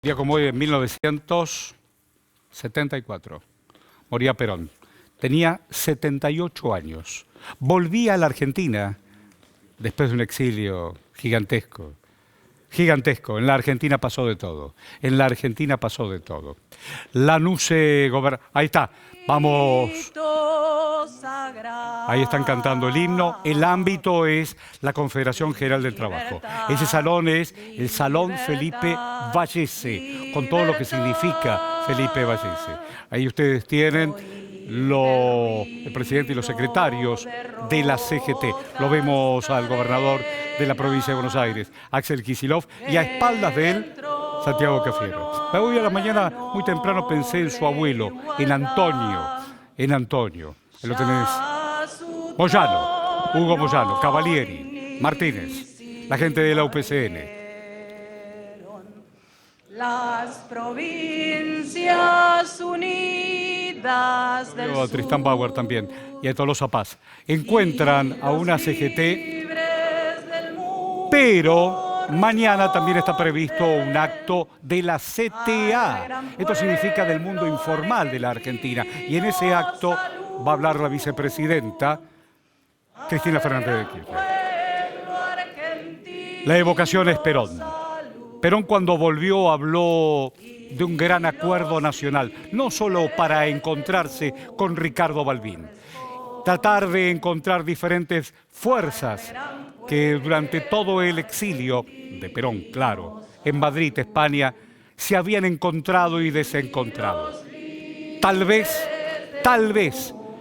Día como hoy, en 1974, moría Perón. Tenía 78 años. Volvía a la Argentina después de un exilio gigantesco. Gigantesco. En la Argentina pasó de todo. En la Argentina pasó de todo. Lanuse gobernó. Ahí está. Vamos. Ahí están cantando el himno. El ámbito es la Confederación General del Trabajo. Ese salón es el Salón Felipe Vallese, con todo lo que significa Felipe Vallese. Ahí ustedes tienen el presidente y los secretarios de la CGT. Lo vemos al gobernador de la provincia de Buenos Aires, Axel Kicillof, y a espaldas de él, Santiago Cafiero. Hoy a la mañana, muy temprano, pensé en su abuelo, en Antonio. Ahí lo tenés. Moyano, Hugo Moyano, Cavalieri, Martínez, la gente de la UPCN. Las Provincias Unidas del A Tristán Bauer también, y a Tolosa Paz. Encuentran a una CGT, pero mañana también está previsto un acto de la CTA. Esto significa del mundo informal de la Argentina. Y en ese acto va a hablar la vicepresidenta Cristina Fernández de Kirchner. La evocación es Perón. Perón, cuando volvió, habló de un gran acuerdo nacional, no solo para encontrarse con Ricardo Balbín, tratar de encontrar diferentes fuerzas que durante todo el exilio de Perón, claro, en Madrid, España, se habían encontrado y desencontrado. Tal vez,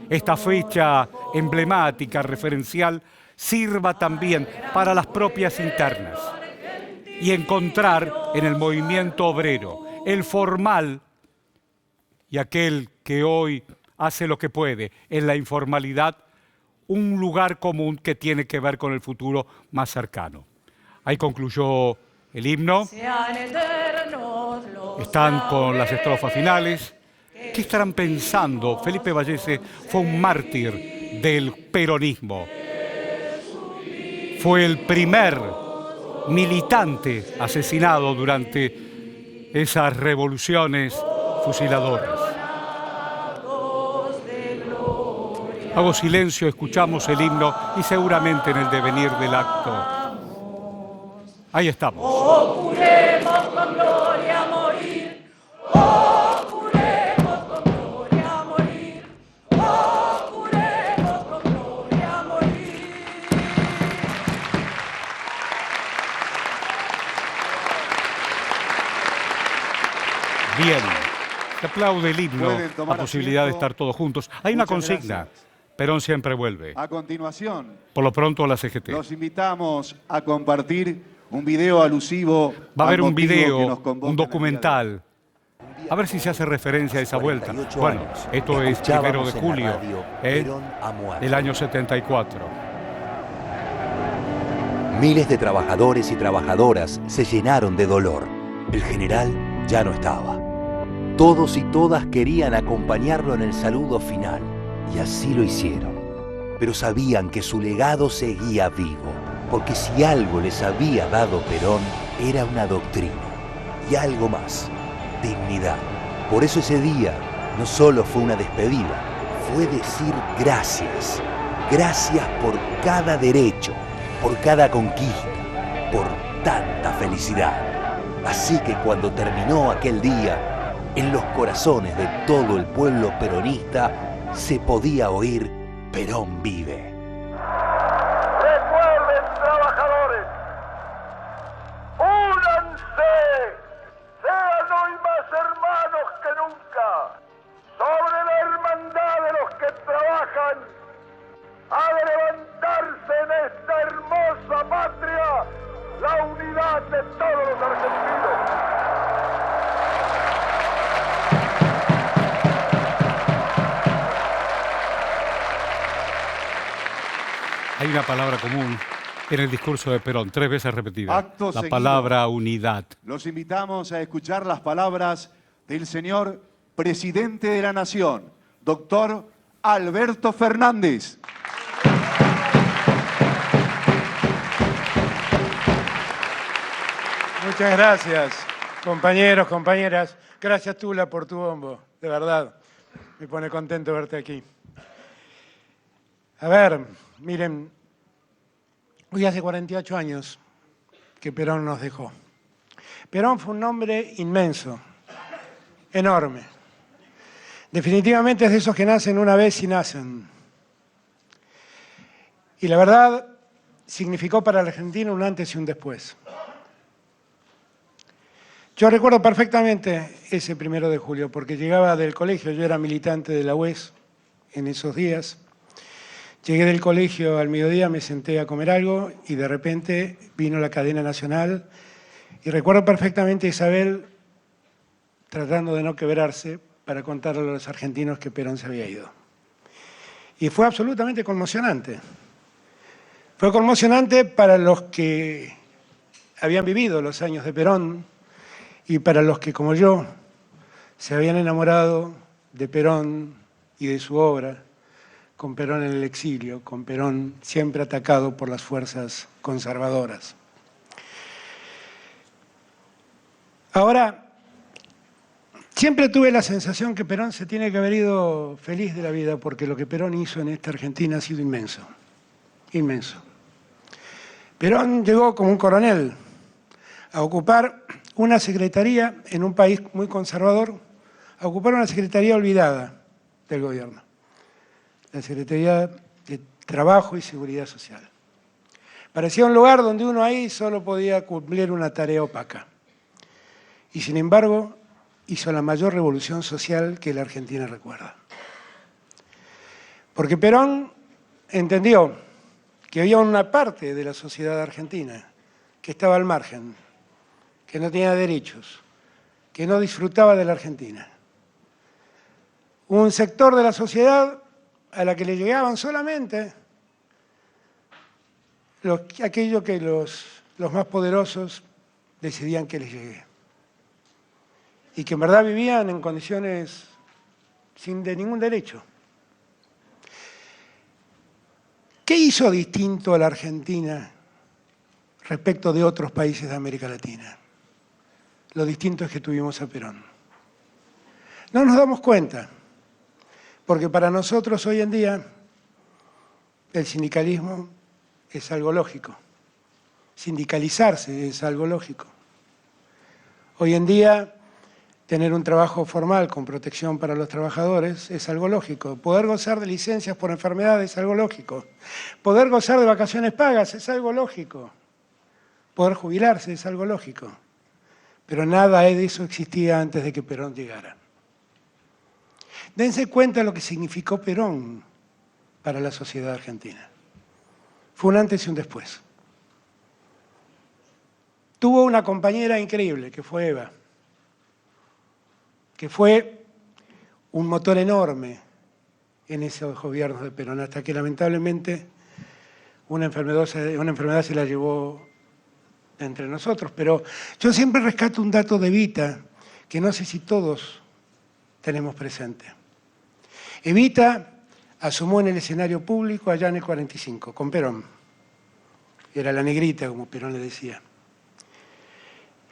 esta fecha emblemática, referencial, sirva también para las propias internas y encontrar en el movimiento obrero, el formal y aquel que hoy hace lo que puede en la informalidad, un lugar común que tiene que ver con el futuro más cercano. Ahí concluyó el himno. Están con las estrofas finales. ¿Qué estarán pensando? Felipe Vallese fue un mártir del peronismo. Fue el primer militante asesinado durante esas revoluciones fusiladoras. Hago silencio, escuchamos el himno y seguramente en el devenir del acto. Ahí estamos. Juremos con gloria a morir. Juremos con gloria a morir. Juremos con gloria a morir. Bien. Se aplaude el himno, la posibilidad de estar todos juntos. Hay una consigna. Perón siempre vuelve. A continuación, Por lo pronto a la CGT. los invitamos a compartir un video alusivo. Va a haber al un motivo que video, nos convoca un en el día de hoy. documental. A ver si se hace referencia a esa vuelta. 48 Bueno, años, esto es 1 de escuchábamos en la julio, radio, Perón ha muerto. del año 74. Miles de trabajadores y trabajadoras se llenaron de dolor. El general ya no estaba. Todos y todas querían acompañarlo en el saludo final, y así lo hicieron. Pero sabían que su legado seguía vivo, porque si algo les había dado Perón, era una doctrina, y algo más, dignidad. Por eso ese día no solo fue una despedida, fue decir gracias. Gracias por cada derecho, por cada conquista, por tanta felicidad. Así que cuando terminó aquel día, en los corazones de todo el pueblo peronista se podía oír Perón vive. Recuerden, trabajadores, únanse, sean hoy más hermanos que nunca. Sobre la hermandad de los que trabajan, ha de levantarse en esta hermosa patria la unidad de todos los argentinos. Hay una palabra común en el discurso de Perón, 3 veces repetida. Acto La seguido. palabra unidad. Los invitamos a escuchar las palabras del señor presidente de la Nación, doctor Alberto Fernández. Muchas gracias. Compañeros, compañeras, gracias Tula por tu bombo, de verdad. Me pone contento verte aquí. A ver, miren, hoy hace 48 años que Perón nos dejó. Perón fue un hombre inmenso, enorme. Definitivamente es de esos que nacen una vez y nacen. Y la verdad, significó para la Argentina un antes y un después. Yo recuerdo perfectamente ese 1 de julio, porque llegaba del colegio, yo era militante de la UES en esos días. Llegué del colegio al mediodía, me senté a comer algo y de repente vino la cadena nacional y recuerdo perfectamente a Isabel tratando de no quebrarse para contarle a los argentinos que Perón se había ido. Y fue absolutamente conmocionante. Fue conmocionante para los que habían vivido los años de Perón y para los que, como yo, se habían enamorado de Perón y de su obra, con Perón en el exilio, con Perón siempre atacado por las fuerzas conservadoras. Ahora, siempre tuve la sensación que Perón se tiene que haber ido feliz de la vida porque lo que Perón hizo en esta Argentina ha sido inmenso, inmenso. Perón llegó como un coronel a ocupar una secretaría en un país muy conservador, a ocupar una secretaría olvidada del gobierno, la Secretaría de Trabajo y Seguridad Social. Parecía un lugar donde uno ahí solo podía cumplir una tarea opaca. Y sin embargo, hizo la mayor revolución social que la Argentina recuerda. Porque Perón entendió que había una parte de la sociedad argentina que estaba al margen, que no tenía derechos, que no disfrutaba de la Argentina. Un sector de la sociedad a la que le llegaban solamente aquello que los más poderosos decidían que les llegue. Y que en verdad vivían en condiciones de ningún derecho. ¿Qué hizo distinto a la Argentina respecto de otros países de América Latina? Lo distinto es que tuvimos a Perón. No nos damos cuenta, porque para nosotros hoy en día el sindicalismo es algo lógico. Sindicalizarse es algo lógico. Hoy en día tener un trabajo formal con protección para los trabajadores es algo lógico. Poder gozar de licencias por enfermedad es algo lógico. Poder gozar de vacaciones pagas es algo lógico. Poder jubilarse es algo lógico. Pero nada de eso existía antes de que Perón llegara. Dense cuenta de lo que significó Perón para la sociedad argentina. Fue un antes y un después. Tuvo una compañera increíble, que fue Eva, que fue un motor enorme en esos gobiernos de Perón, hasta que lamentablemente una enfermedad se la llevó entre nosotros. Pero yo siempre rescato un dato de Evita, que no sé si todos tenemos presente. Evita asomó en el escenario público allá en el 45, con Perón. Era la negrita, como Perón le decía.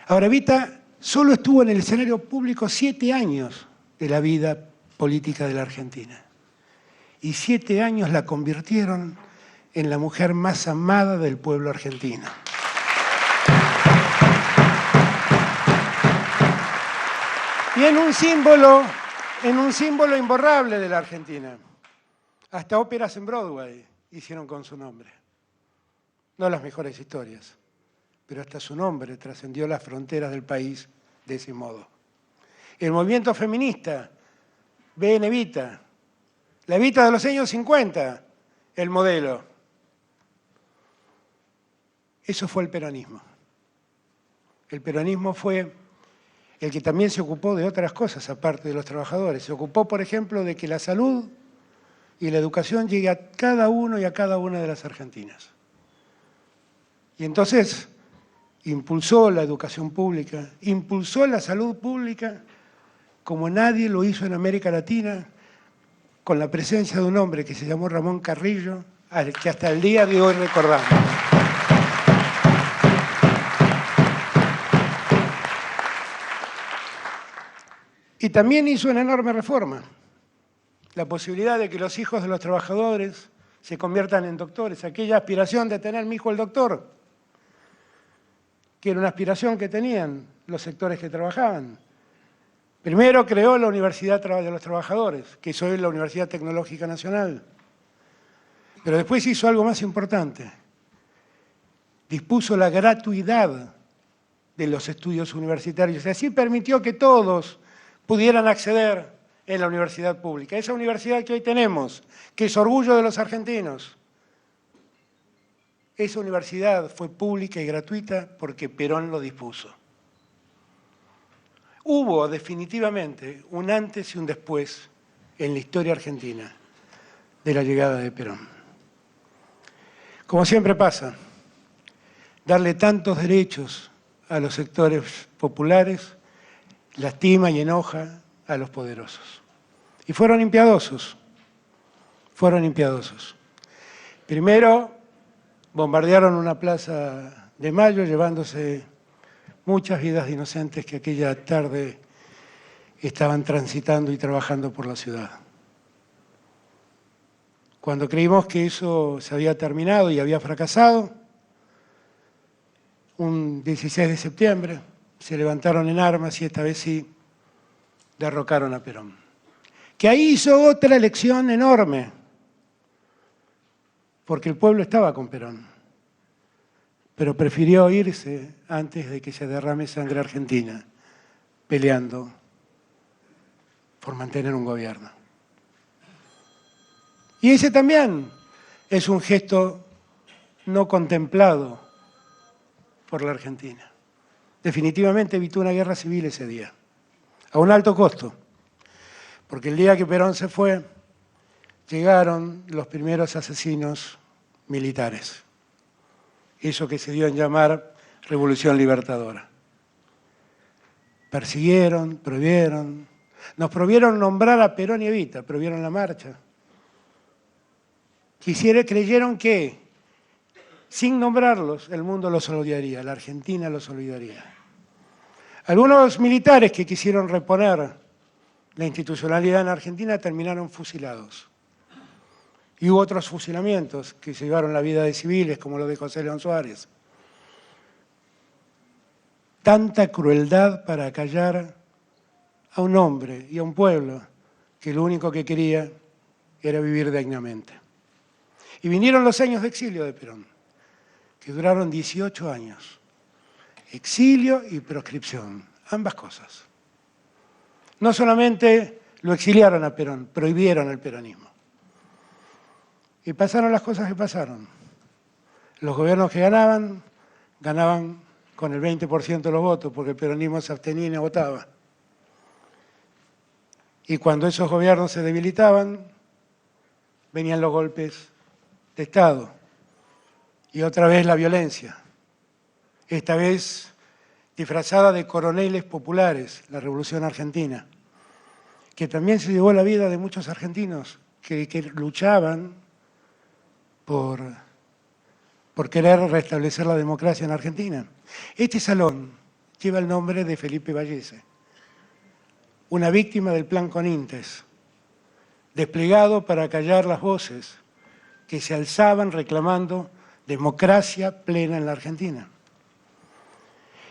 Ahora, Evita solo estuvo en el escenario público 7 años de la vida política de la Argentina. Y 7 años la convirtieron en la mujer más amada del pueblo argentino. Y en un símbolo imborrable de la Argentina. Hasta óperas en Broadway hicieron con su nombre. No las mejores historias, pero hasta su nombre trascendió las fronteras del país de ese modo. El movimiento feminista ve en Evita, la Evita de los años 50, el modelo. Eso fue el peronismo. El peronismo fue el que también se ocupó de otras cosas aparte de los trabajadores. Se ocupó, por ejemplo, de que la salud y la educación llegue a cada uno y a cada una de las argentinas. Y entonces impulsó la educación pública, impulsó la salud pública como nadie lo hizo en América Latina, con la presencia de un hombre que se llamó Ramón Carrillo, al que hasta el día de hoy recordamos. Y también hizo una enorme reforma, la posibilidad de que los hijos de los trabajadores se conviertan en doctores, aquella aspiración de tener mi hijo el doctor, que era una aspiración que tenían los sectores que trabajaban. Primero creó la Universidad de los Trabajadores, que es hoy la Universidad Tecnológica Nacional. Pero después hizo algo más importante. Dispuso la gratuidad de los estudios universitarios y así permitió que todos pudieran acceder en la universidad pública. Esa universidad que hoy tenemos, que es orgullo de los argentinos, esa universidad fue pública y gratuita porque Perón lo dispuso. Hubo definitivamente un antes y un después en la historia argentina de la llegada de Perón. Como siempre pasa, darle tantos derechos a los sectores populares lastima y enoja a los poderosos. Y fueron impiadosos, Primero, bombardearon una plaza de Mayo llevándose muchas vidas de inocentes que aquella tarde estaban transitando y trabajando por la ciudad. Cuando creímos que eso se había terminado y había fracasado, un 16 de septiembre se levantaron en armas y esta vez sí derrocaron a Perón. Que ahí hizo otra elección enorme, porque el pueblo estaba con Perón, pero prefirió irse antes de que se derrame sangre argentina, peleando por mantener un gobierno. Y ese también es un gesto no contemplado por la Argentina. Definitivamente evitó una guerra civil ese día, a un alto costo, porque el día que Perón se fue, llegaron los primeros asesinos militares, eso que se dio en llamar Revolución Libertadora. Persiguieron, prohibieron, nos prohibieron nombrar a Perón y Evita, prohibieron la marcha. Creyeron que, sin nombrarlos, el mundo los olvidaría, la Argentina los olvidaría. Algunos militares que quisieron reponer la institucionalidad en Argentina terminaron fusilados. Y hubo otros fusilamientos que se llevaron la vida de civiles, como lo de José León Suárez. Tanta crueldad para acallar a un hombre y a un pueblo que lo único que quería era vivir dignamente. Y vinieron los años de exilio de Perón, que duraron 18 años. Exilio y proscripción, ambas cosas. No solamente lo exiliaron a Perón, prohibieron el peronismo. Y pasaron las cosas que pasaron. Los gobiernos que ganaban con el 20% de los votos, porque el peronismo se abstenía y no votaba. Y cuando esos gobiernos se debilitaban, venían los golpes de Estado. Y otra vez la violencia. Esta vez disfrazada de coroneles populares, la Revolución Argentina, que también se llevó la vida de muchos argentinos que luchaban por querer restablecer la democracia en Argentina. Este salón lleva el nombre de Felipe Vallese, una víctima del Plan Conintes, desplegado para callar las voces que se alzaban reclamando democracia plena en la Argentina.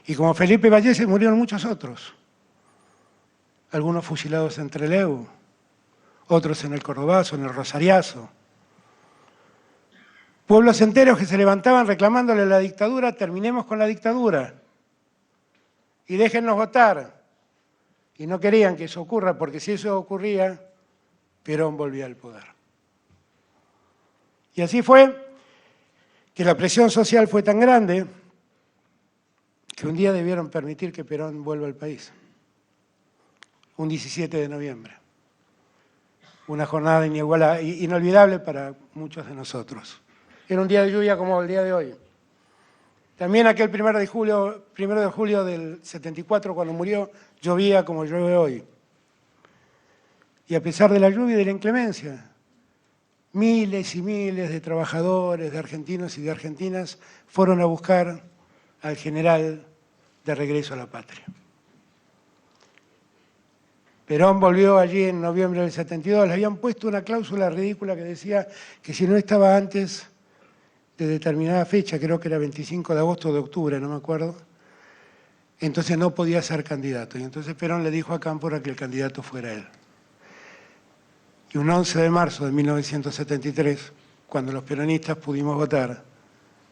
Y como Felipe Vallese murieron muchos otros, algunos fusilados en Trelew, otros en el Cordobazo, en el Rosariazo. Pueblos enteros que se levantaban reclamándole a la dictadura, terminemos con la dictadura y déjennos votar. Y no querían que eso ocurra, porque si eso ocurría, Perón volvía al poder. Y así fue que la presión social fue tan grande que un día debieron permitir que Perón vuelva al país. Un 17 de noviembre. Una jornada inolvidable para muchos de nosotros. Era un día de lluvia como el día de hoy. También aquel 1 de julio del 74, cuando murió, llovía como llueve hoy. Y a pesar de la lluvia y de la inclemencia, miles y miles de trabajadores, de argentinos y de argentinas, fueron a buscar al general de regreso a la patria. Perón volvió allí en noviembre del 72, le habían puesto una cláusula ridícula que decía que si no estaba antes de determinada fecha, creo que era 25 de agosto o de octubre, no me acuerdo, entonces no podía ser candidato. Y entonces Perón le dijo a Cámpora que el candidato fuera él. Y un 11 de marzo de 1973, cuando los peronistas pudimos votar,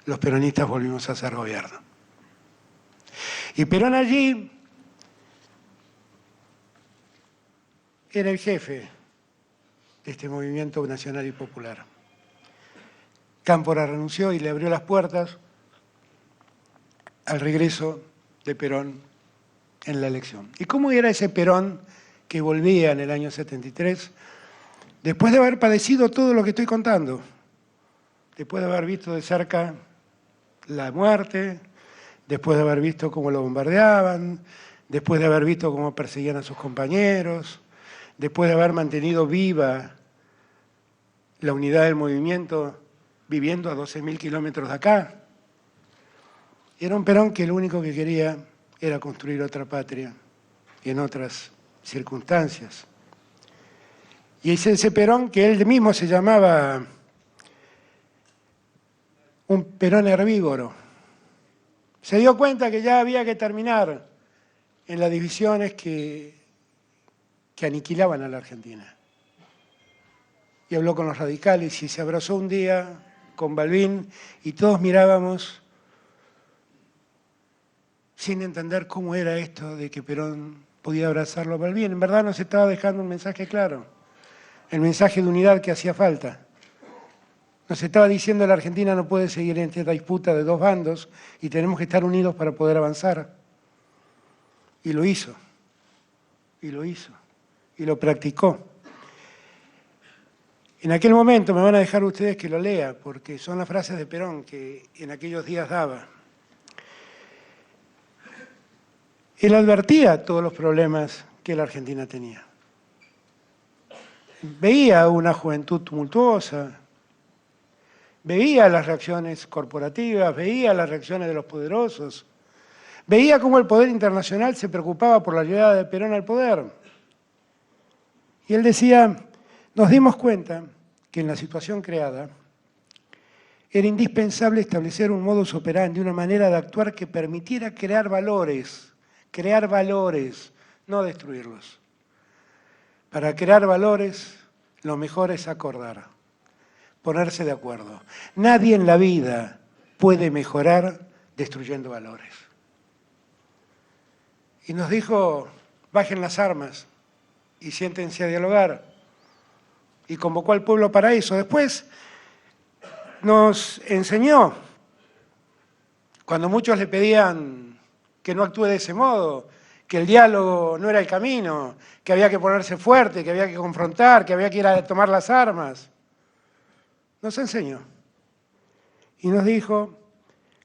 los peronistas volvimos a hacer gobierno. Y Perón allí era el jefe de este movimiento nacional y popular. Cámpora renunció y le abrió las puertas al regreso de Perón en la elección. ¿Y cómo era ese Perón que volvía en el año 73? Después de haber padecido todo lo que estoy contando, después de haber visto de cerca la muerte, después de haber visto cómo lo bombardeaban, después de haber visto cómo perseguían a sus compañeros, después de haber mantenido viva la unidad del movimiento viviendo a 12.000 kilómetros de acá. Era un Perón que lo único que quería era construir otra patria en otras circunstancias. Y es ese Perón que él mismo se llamaba un Perón herbívoro. Se dio cuenta que ya había que terminar en las divisiones que aniquilaban a la Argentina. Y habló con los radicales y se abrazó un día con Balbín y todos mirábamos sin entender cómo era esto de que Perón podía abrazarlo a Balbín. En verdad nos estaba dejando un mensaje claro, el mensaje de unidad que hacía falta. Nos estaba diciendo la Argentina no puede seguir en esta disputa de dos bandos y tenemos que estar unidos para poder avanzar. Y lo hizo, y lo hizo, y lo practicó. En aquel momento, me van a dejar ustedes que lo lea, porque son las frases de Perón que en aquellos días daba. Él advertía todos los problemas que la Argentina tenía. Veía una juventud tumultuosa, veía las reacciones corporativas, veía las reacciones de los poderosos, veía cómo el poder internacional se preocupaba por la llegada de Perón al poder. Y él decía, nos dimos cuenta que en la situación creada era indispensable establecer un modus operandi, una manera de actuar que permitiera crear valores, no destruirlos. Para crear valores, lo mejor es acordar, ponerse de acuerdo. Nadie en la vida puede mejorar destruyendo valores. Y nos dijo, bajen las armas y siéntense a dialogar. Y convocó al pueblo para eso. Después nos enseñó, cuando muchos le pedían que no actúe de ese modo, que el diálogo no era el camino, que había que ponerse fuerte, que había que confrontar, que había que ir a tomar las armas. Nos enseñó. Y nos dijo,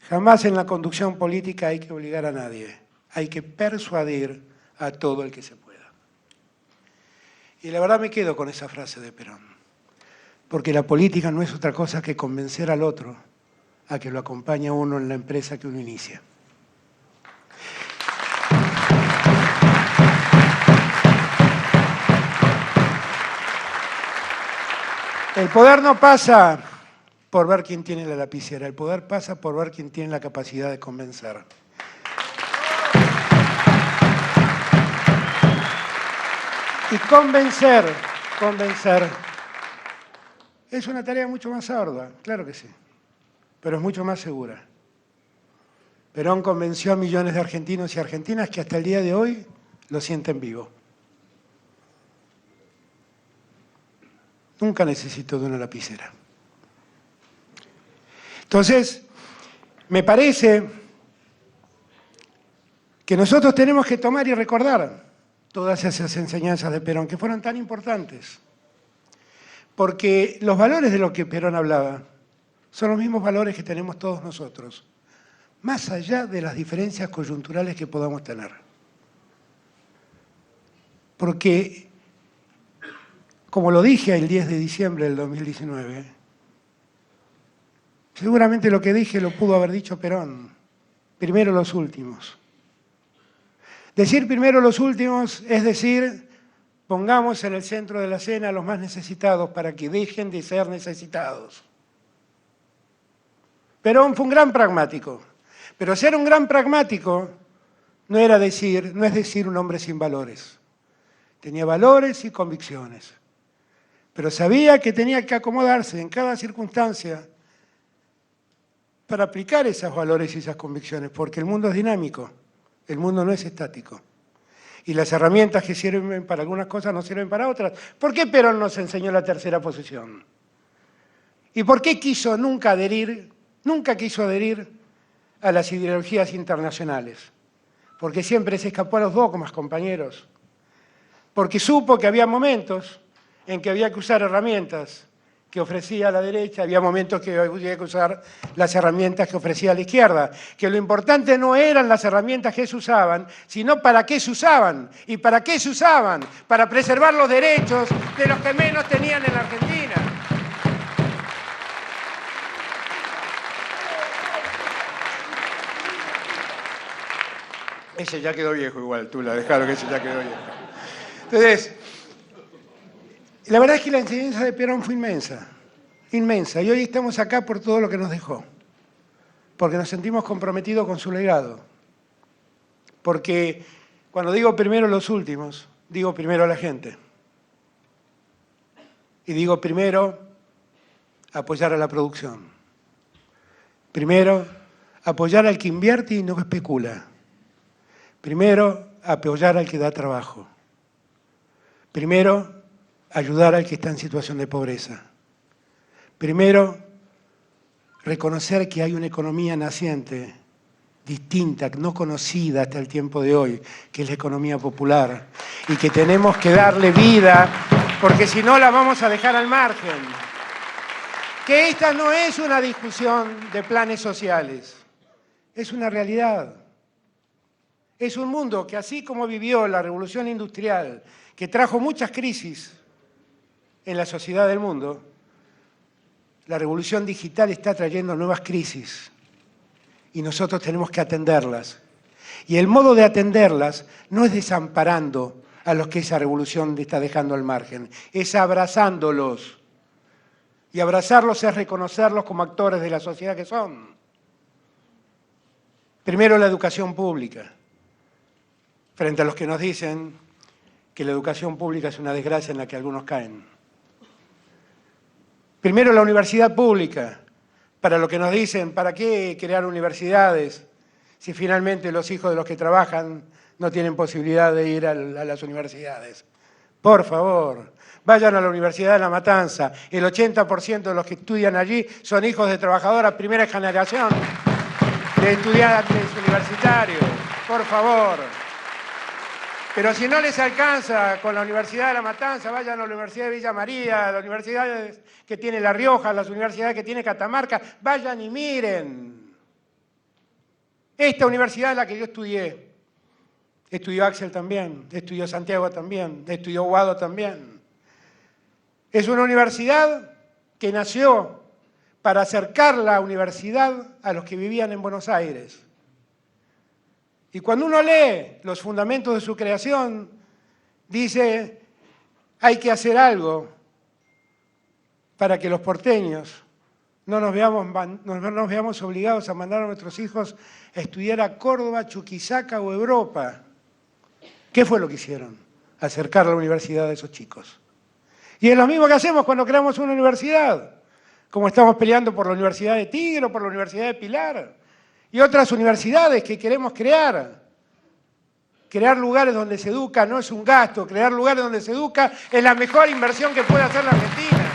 jamás en la conducción política hay que obligar a nadie, hay que persuadir a todo el que se pueda. Y la verdad me quedo con esa frase de Perón, porque la política no es otra cosa que convencer al otro a que lo acompañe a uno en la empresa que uno inicia. El poder no pasa por ver quién tiene la lapicera, el poder pasa por ver quién tiene la capacidad de convencer. Y convencer es una tarea mucho más ardua, claro que sí, pero es mucho más segura. Perón convenció a millones de argentinos y argentinas que hasta el día de hoy lo sienten vivo. Nunca necesito de una lapicera. Entonces, me parece que nosotros tenemos que tomar y recordar todas esas enseñanzas de Perón, que fueron tan importantes. Porque los valores de los que Perón hablaba son los mismos valores que tenemos todos nosotros, más allá de las diferencias coyunturales que podamos tener. Porque, como lo dije el 10 de diciembre del 2019, seguramente lo que dije lo pudo haber dicho Perón, primero los últimos. Decir primero los últimos es decir pongamos en el centro de la escena a los más necesitados para que dejen de ser necesitados. Perón fue un gran pragmático, pero ser un gran pragmático no es decir un hombre sin valores. Tenía valores y convicciones, pero sabía que tenía que acomodarse en cada circunstancia para aplicar esos valores y esas convicciones, porque el mundo es dinámico, el mundo no es estático. Y las herramientas que sirven para algunas cosas no sirven para otras. ¿Por qué Perón nos enseñó la tercera posición? ¿Y por qué nunca quiso adherir a las ideologías internacionales? Porque siempre se escapó a los dogmas, compañeros. Porque supo que había momentos en que había que usar herramientas que ofrecía la derecha, había momentos que había que usar las herramientas que ofrecía la izquierda, que lo importante no eran las herramientas que se usaban, sino para qué se usaban. ¿Y para qué se usaban? Para preservar los derechos de los que menos tenían en la Argentina. Ese ya quedó viejo igual, tú la dejalo que ese ya quedó viejo. Entonces, la verdad es que la enseñanza de Perón fue inmensa, inmensa. Y hoy estamos acá por todo lo que nos dejó. Porque nos sentimos comprometidos con su legado. Porque cuando digo primero los últimos, digo primero a la gente. Y digo primero apoyar a la producción. Primero apoyar al que invierte y no especula. Primero apoyar al que da trabajo. Primero ayudar al que está en situación de pobreza. Primero, reconocer que hay una economía naciente, distinta, no conocida hasta el tiempo de hoy, que es la economía popular, y que tenemos que darle vida, porque si no la vamos a dejar al margen. Que esta no es una discusión de planes sociales, es una realidad. Es un mundo que así como vivió la revolución industrial, que trajo muchas crisis en la sociedad del mundo, la revolución digital está trayendo nuevas crisis y nosotros tenemos que atenderlas. Y el modo de atenderlas no es desamparando a los que esa revolución está dejando al margen, es abrazándolos. Y abrazarlos es reconocerlos como actores de la sociedad que son. Primero, la educación pública, frente a los que nos dicen que la educación pública es una desgracia en la que algunos caen. Primero, la universidad pública, para los que nos dicen, ¿para qué crear universidades si finalmente los hijos de los que trabajan no tienen posibilidad de ir a las universidades? Por favor, vayan a la Universidad de La Matanza. El 80% de los que estudian allí son hijos de trabajadoras primera generación, de estudiantes universitarios. Por favor. Pero si no les alcanza con la Universidad de La Matanza, vayan a la Universidad de Villa María, a las universidades que tiene La Rioja, a las universidades que tiene Catamarca, vayan y miren. Esta universidad es la que yo estudié. Estudió Axel también, estudió Santiago también, estudió Guado también. Es una universidad que nació para acercar la universidad a los que vivían en Buenos Aires. Y cuando uno lee los fundamentos de su creación, dice, hay que hacer algo para que los porteños no nos veamos obligados a mandar a nuestros hijos a estudiar a Córdoba, Chuquisaca o Europa. ¿Qué fue lo que hicieron? Acercar la universidad a esos chicos. Y es lo mismo que hacemos cuando creamos una universidad, como estamos peleando por la Universidad de Tigre o por la Universidad de Pilar. Y otras universidades que queremos crear. Crear lugares donde se educa no es un gasto, crear lugares donde se educa es la mejor inversión que puede hacer la Argentina.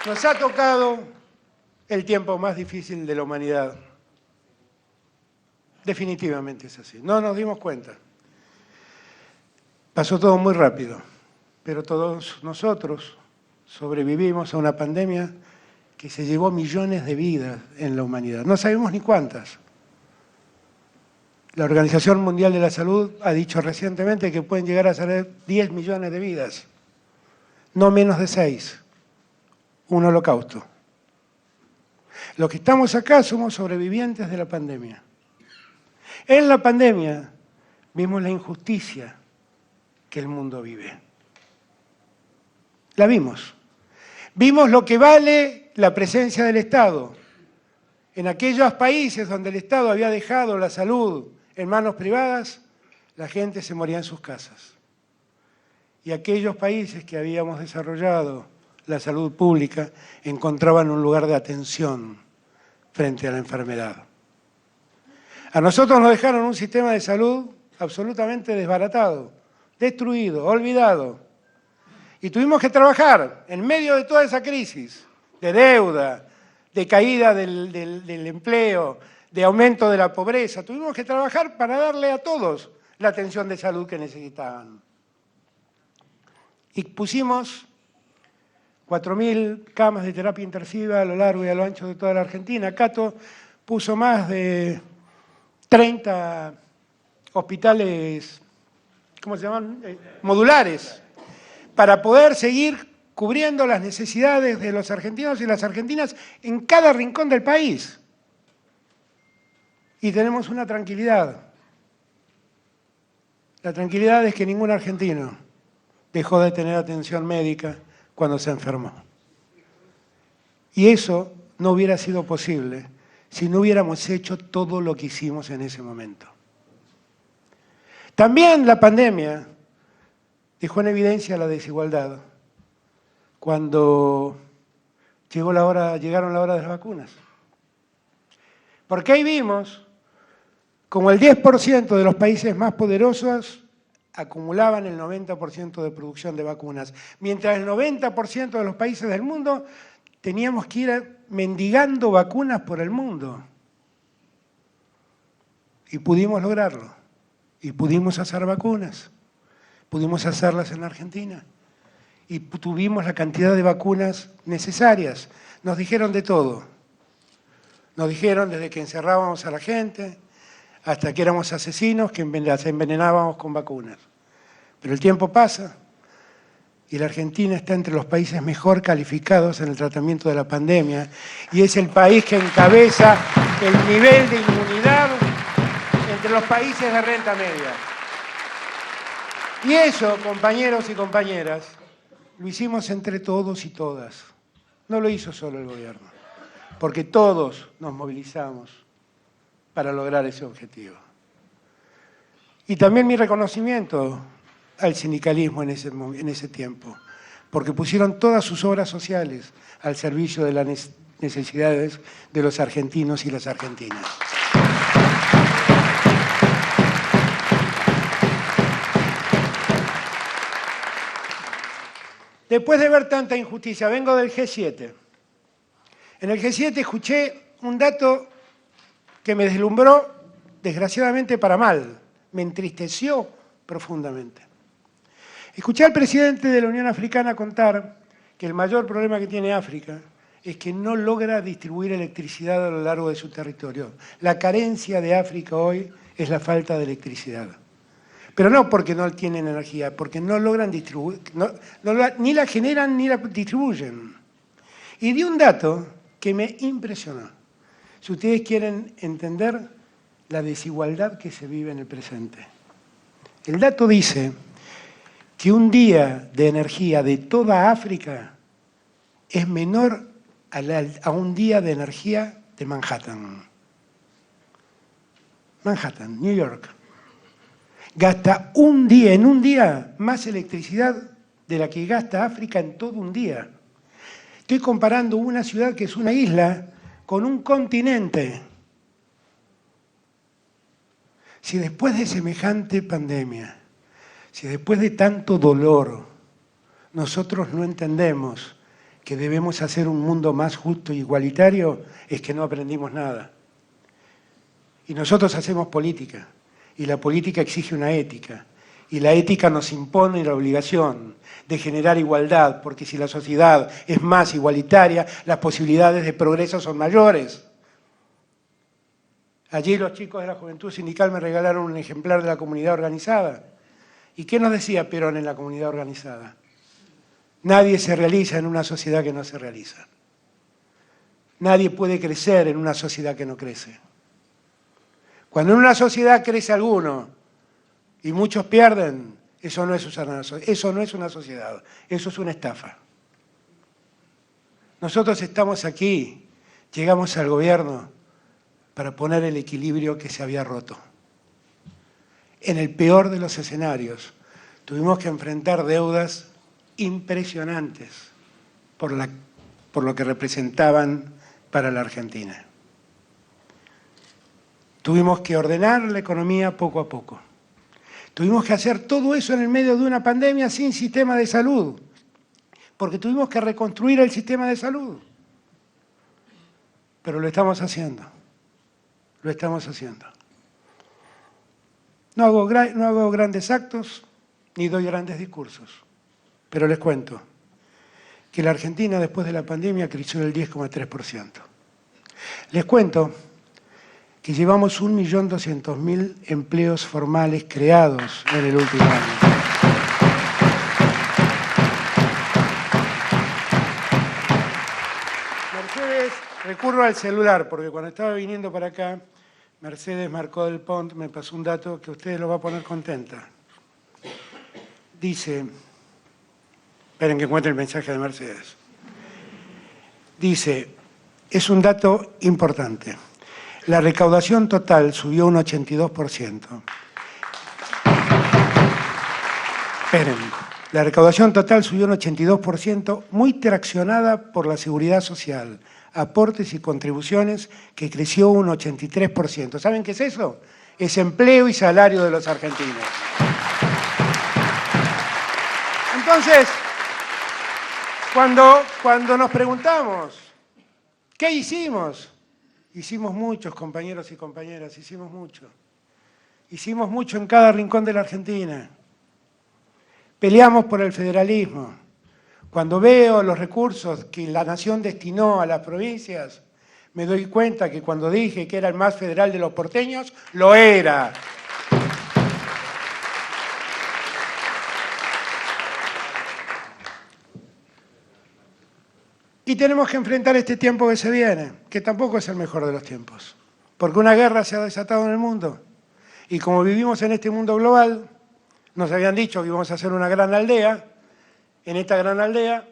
Nos ha tocado el tiempo más difícil de la humanidad. Definitivamente es así. No nos dimos cuenta. Pasó todo muy rápido, pero todos nosotros sobrevivimos a una pandemia que se llevó millones de vidas en la humanidad. No sabemos ni cuántas. La Organización Mundial de la Salud ha dicho recientemente que pueden llegar a ser 10 millones de vidas, no menos de 6. Un holocausto. Los que estamos acá somos sobrevivientes de la pandemia. En la pandemia vimos la injusticia que el mundo vive. La vimos. Vimos lo que vale la presencia del Estado. En aquellos países donde el Estado había dejado la salud en manos privadas, la gente se moría en sus casas. Y aquellos países que habíamos desarrollado la salud pública encontraban un lugar de atención frente a la enfermedad. A nosotros nos dejaron un sistema de salud absolutamente desbaratado, destruido, olvidado. Y tuvimos que trabajar en medio de toda esa crisis de deuda, de caída del empleo, de aumento de la pobreza. Tuvimos que trabajar para darle a todos la atención de salud que necesitaban. Y pusimos 4.000 camas de terapia intensiva a lo largo y a lo ancho de toda la Argentina. Cato puso más de 30 hospitales, ¿cómo se llaman? Modulares, para poder seguir cubriendo las necesidades de los argentinos y las argentinas en cada rincón del país. Y tenemos una tranquilidad. La tranquilidad es que ningún argentino dejó de tener atención médica cuando se enfermó. Y eso no hubiera sido posible si no hubiéramos hecho todo lo que hicimos en ese momento. También la pandemia dejó en evidencia la desigualdad cuando llegaron la hora de las vacunas. Porque ahí vimos como el 10% de los países más poderosos acumulaban el 90% de producción de vacunas, mientras el 90% de los países del mundo teníamos que ir mendigando vacunas por el mundo. Y pudimos lograrlo. Y pudimos hacer vacunas. Pudimos hacerlas en Argentina. Y tuvimos la cantidad de vacunas necesarias. Nos dijeron de todo. Nos dijeron desde que encerrábamos a la gente hasta que éramos asesinos que las envenenábamos con vacunas. Pero el tiempo pasa y la Argentina está entre los países mejor calificados en el tratamiento de la pandemia y es el país que encabeza el nivel de inmunidad entre los países de renta media. Y eso, compañeros y compañeras, lo hicimos entre todos y todas. No lo hizo solo el gobierno, porque todos nos movilizamos para lograr ese objetivo. Y también mi reconocimiento al sindicalismo en ese tiempo, porque pusieron todas sus obras sociales al servicio de las necesidades de los argentinos y las argentinas. Después de ver tanta injusticia, vengo del G7. En el G7 escuché un dato que me deslumbró, desgraciadamente para mal, me entristeció profundamente. Escuché al presidente de la Unión Africana contar que el mayor problema que tiene África es que no logra distribuir electricidad a lo largo de su territorio. La carencia de África hoy es la falta de electricidad. Pero no porque no tienen energía, porque no logran distribuir, ni la generan ni la distribuyen. Y di un dato que me impresionó. Si ustedes quieren entender la desigualdad que se vive en el presente. El dato dice que un día de energía de toda África es menor a un día de energía de Manhattan. Manhattan, New York. Gasta en un día, más electricidad de la que gasta África en todo un día. Estoy comparando una ciudad que es una isla con un continente. Si después de semejante pandemia, si después de tanto dolor, nosotros no entendemos que debemos hacer un mundo más justo e igualitario, es que no aprendimos nada. Y nosotros hacemos política, y la política exige una ética, y la ética nos impone la obligación de generar igualdad, porque si la sociedad es más igualitaria, las posibilidades de progreso son mayores. Allí los chicos de la Juventud Sindical me regalaron un ejemplar de la comunidad organizada. ¿Y qué nos decía Perón en la comunidad organizada? Nadie se realiza en una sociedad que no se realiza. Nadie puede crecer en una sociedad que no crece. Cuando en una sociedad crece alguno y muchos pierden, eso no es una sociedad, eso es una estafa. Nosotros estamos aquí, llegamos al gobierno para poner el equilibrio que se había roto. En el peor de los escenarios, tuvimos que enfrentar deudas impresionantes por lo que representaban para la Argentina. Tuvimos que ordenar la economía poco a poco. Tuvimos que hacer todo eso en el medio de una pandemia sin sistema de salud, porque tuvimos que reconstruir el sistema de salud. Pero lo estamos haciendo. Lo estamos haciendo. No hago grandes actos ni doy grandes discursos, pero les cuento que la Argentina después de la pandemia creció el 10,3%. Les cuento que llevamos 1.200.000 empleos formales creados en el último año. Mercedes, recurro al celular, porque cuando estaba viniendo para acá, Mercedes Marcó del Pont me pasó un dato que a ustedes lo va a poner contenta. Dice, esperen que encuentre el mensaje de Mercedes. Dice, es un dato importante. La recaudación total subió un 82%. Esperen, la recaudación total subió un 82%, muy traccionada por la seguridad social, aportes y contribuciones, que creció un 83%. ¿Saben qué es eso? Es empleo y salario de los argentinos. Entonces, cuando nos preguntamos, ¿qué hicimos? Hicimos muchos, compañeros y compañeras, hicimos mucho. Hicimos mucho en cada rincón de la Argentina. Peleamos por el federalismo. Cuando veo los recursos que la nación destinó a las provincias, me doy cuenta que cuando dije que era el más federal de los porteños, lo era. Y tenemos que enfrentar este tiempo que se viene, que tampoco es el mejor de los tiempos, porque una guerra se ha desatado en el mundo. Y como vivimos en este mundo global, nos habían dicho que íbamos a hacer una gran aldea. En esta gran aldea,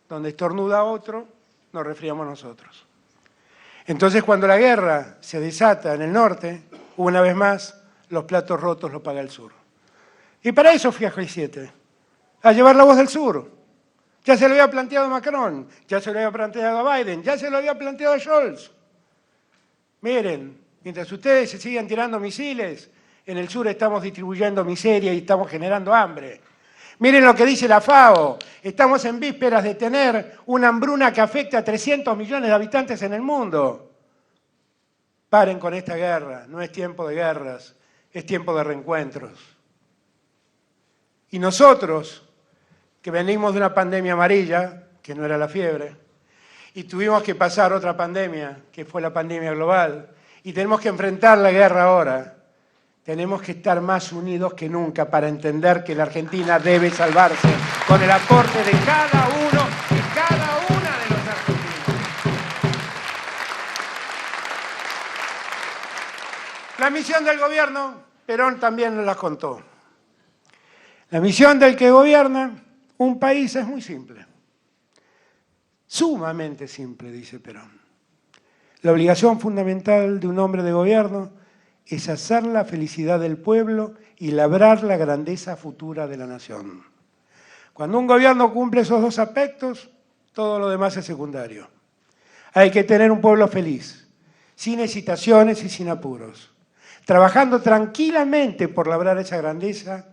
donde estornuda otro, nos resfriamos nosotros. Entonces, cuando la guerra se desata en el norte, una vez más, los platos rotos los paga el sur. Y para eso fui a G7, a llevar la voz del sur. Ya se lo había planteado Macron, ya se lo había planteado a Biden, ya se lo había planteado a Scholz. Miren, mientras ustedes se sigan tirando misiles, en el sur estamos distribuyendo miseria y estamos generando hambre. Miren lo que dice la FAO, estamos en vísperas de tener una hambruna que afecta a 300 millones de habitantes en el mundo. Paren con esta guerra, no es tiempo de guerras, es tiempo de reencuentros. Y nosotros, que venimos de una pandemia amarilla, que no era la fiebre, y tuvimos que pasar otra pandemia, que fue la pandemia global, y tenemos que enfrentar la guerra ahora, tenemos que estar más unidos que nunca para entender que la Argentina debe salvarse con el aporte de cada uno y cada una de los argentinos. La misión del gobierno, Perón también nos la contó. La misión del que gobierna un país es muy simple. Sumamente simple, dice Perón. La obligación fundamental de un hombre de gobierno es hacer la felicidad del pueblo y labrar la grandeza futura de la nación. Cuando un gobierno cumple esos dos aspectos, todo lo demás es secundario. Hay que tener un pueblo feliz, sin hesitaciones y sin apuros, trabajando tranquilamente por labrar esa grandeza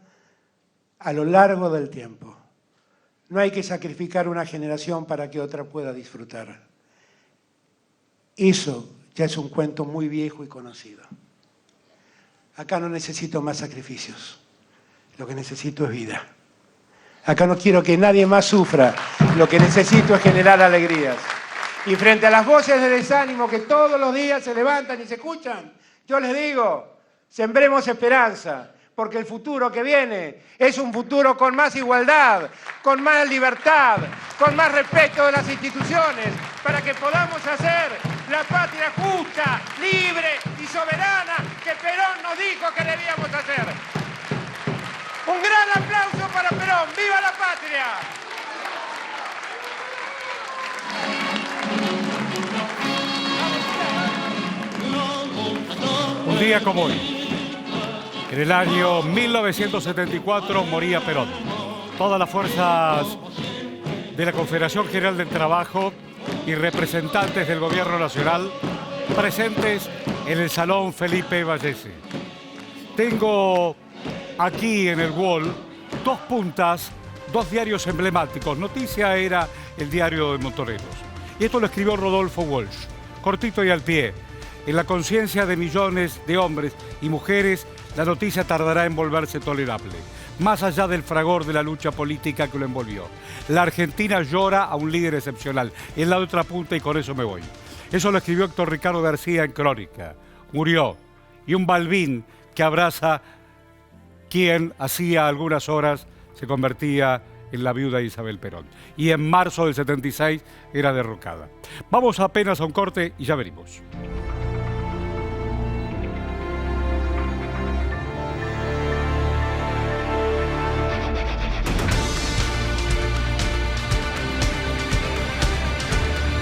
a lo largo del tiempo. No hay que sacrificar una generación para que otra pueda disfrutar. Eso ya es un cuento muy viejo y conocido. Acá no necesito más sacrificios, lo que necesito es vida. Acá no quiero que nadie más sufra, lo que necesito es generar alegrías. Y frente a las voces de desánimo que todos los días se levantan y se escuchan, yo les digo, sembremos esperanza, porque el futuro que viene es un futuro con más igualdad, con más libertad, con más respeto de las instituciones, para que podamos hacer la patria justa, libre y soberana Un día como hoy, en el año 1974, moría Perón. Todas las fuerzas de la Confederación General del Trabajo y representantes del Gobierno Nacional presentes en el Salón Felipe Vallese. Tengo aquí en el wall dos puntas, dos diarios emblemáticos. Noticia era el diario de Montoneros. Y esto lo escribió Rodolfo Walsh, cortito y al pie. En la conciencia de millones de hombres y mujeres, la noticia tardará en volverse tolerable, más allá del fragor de la lucha política que lo envolvió. La Argentina llora a un líder excepcional. En la otra punta, y con eso me voy. Eso lo escribió Héctor Ricardo García en Crónica. Murió. Y un Balbín que abraza quien hacía algunas horas se convertía en la viuda de Isabel Perón. Y en marzo del 76 era derrocada. Vamos apenas a un corte y ya venimos.